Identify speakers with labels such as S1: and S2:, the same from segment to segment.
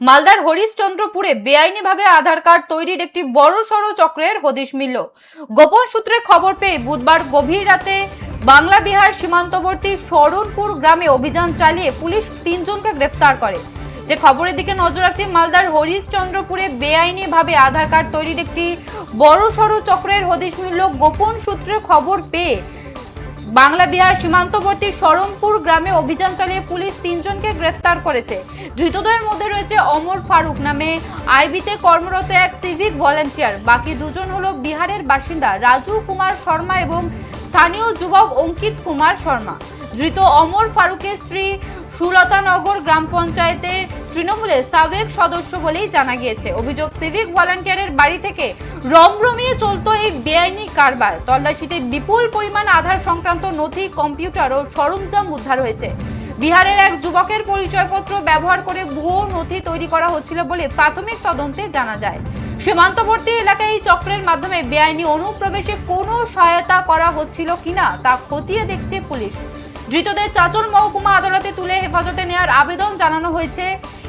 S1: মালদার হরিশ্চন্দ্রপুরে বেআইনিভাবে আধার কার্ড তৈরির একটি বড়সড় চক্রের হদিশ মিলল। গোপন সূত্রে খবর পেয়ে বুধবার গভীর রাতে বাংলা বিহার সীমান্তবর্তী শরণপুর গ্রামে অভিযান চালিয়ে পুলিশ 3 জনকে গ্রেফতার করে। যে খবরের দিকে নজর রাখছি, মালদার হরিশ্চন্দ্রপুরে বেআইনিভাবে আধার কার্ড তৈরির একটি বড়সড় চক্রের হদিশ মিলল। গোপন সূত্রে খবর পেয়ে বাংলা বিহার সীমান্তবর্তী শরণপুর গ্রামে অভিযান চালিয়ে পুলিশ 3 জনকে গ্রেফতার করেছে। ধৃতদের মধ্যে রয়েছে অমর ফারুক নামে আইবিতে কর্মরত এক সিভিক ভলান্টিয়ার। বাকি 2 জন হলো বিহারের বাসিন্দা রাজু কুমার শর্মা এবং স্থানীয় যুবক অঙ্কিত কুমার শর্মা। ধৃত অমর ফারুকের স্ত্রী সুলতানগর গ্রাম পঞ্চায়েতের তৃণমূলের সাবেক সদস্য বলেই জানা গিয়েছে। অভিযোগ, সিভিক ভলান্টিয়ারের বাড়ি থেকে রমরমিয়ে চলত এই বেআইনি কারবার। তল্লাশিতে বিপুল পরিমাণ আধার সংক্রান্ত নথি, কম্পিউটার ও সরঞ্জাম উদ্ধার হয়েছে। বিহারের এক যুবকের পরিচয়পত্র ব্যবহার করে ভুয়ো নথি তৈরি করা হচ্ছিল বলে প্রাথমিক তদন্তে জানা যায়। সীমান্তবর্তী এলাকায় এই চক্রের মাধ্যমে বেআইনি অনুপ্রবেশে কোনো সহায়তা করা হচ্ছিল কিনা তা খতিয়ে দেখছে পুলিশ। ধৃতদের চাঁচল মহকুমা আদালতে তুলে হেফাজতে নেওয়ার আবেদন জানানো হয়েছে।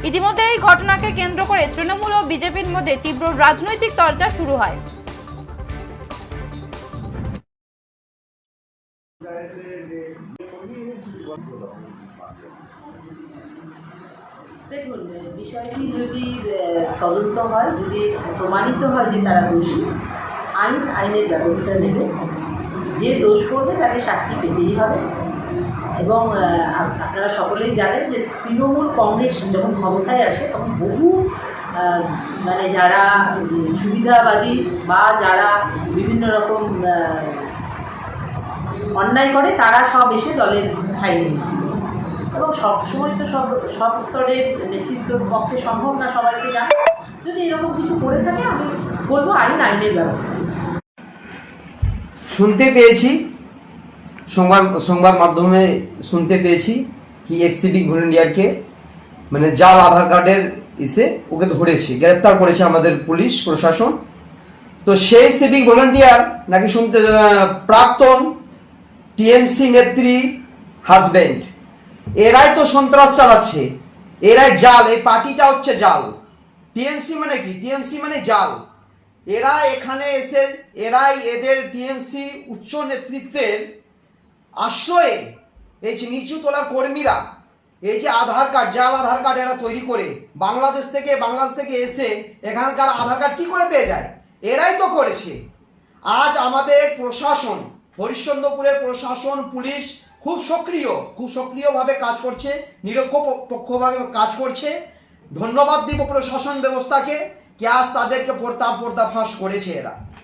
S1: ইতিমধ্যে এই ঘটনাকে কেন্দ্র করে তৃণমূল ও বিজেপির মধ্যে তীব্র রাজনৈতিক চর্চা শুরু হয়।
S2: দেখুন, বিষয়টি যদি তদন্ত হয়, যদি প্রমাণিত হয় যে তারা দোষী, আইনের ব্যবস্থা নেবে। যে দোষ করবে তাকে শাস্তি পেতেই হবে। এবং আপনারা সকলেই জানেন যে তৃণমূল কংগ্রেস যখন ক্ষমতায় আসে তখন বহু যারা সুবিধাবাদী বা যারা বিভিন্ন রকম অন্যায় করে তারা সব এসে দলের ঠাঁই নিয়েছিল। এবং সবসময় তো সব স্তরের নেতৃত্বের পক্ষে সম্ভব না সবাইকে জানা। যদি এরকম কিছু করে থাকে আমি বলবো আইনের ব্যবস্থা।
S3: শুনতে পেয়েছি, সংবাদ মাধ্যমে শুনতে পেয়েছি কি এক সিভিক ভলেন্টিয়ারকে জাল আধার কার্ডের ওকে ধরেছে, গ্রেপ্তার করেছে আমাদের পুলিশ প্রশাসন। তো সেই সিভিক ভলেন্টিয়ার নাকি শুনতে প্রাক্তন টিএমসি নেত্রী হাজবেন্ড। এরাই তো সন্ত্রাস চালাচ্ছে, এরাই জাল, এই পার্টিটা হচ্ছে জাল। টিএমসি মানে কি? টিএমসি মানে জাল। এরা এখানে এসে এরাই এদের টিএমসি উচ্চ নেতৃত্বের আশ্রয়ে এই যে নিচু তলার কর্মীরা এই যে আধার কার্ড, জাল আধার কার্ড এরা তৈরি করে বাংলাদেশ থেকে এসে এখানকার আধার কার্ড কি করে পেয়ে যায়? এরাই তো করেছে। আজ আমাদের প্রশাসন, হরিশ্চন্দ্রপুরের প্রশাসন, পুলিশ খুব সক্রিয়ভাবে কাজ করছে, নিরপেক্ষভাবে কাজ করছে। ধন্যবাদ দিব প্রশাসন ব্যবস্থাকে, কি আজ তাদেরকে পর্দা ফাঁস করেছে এরা।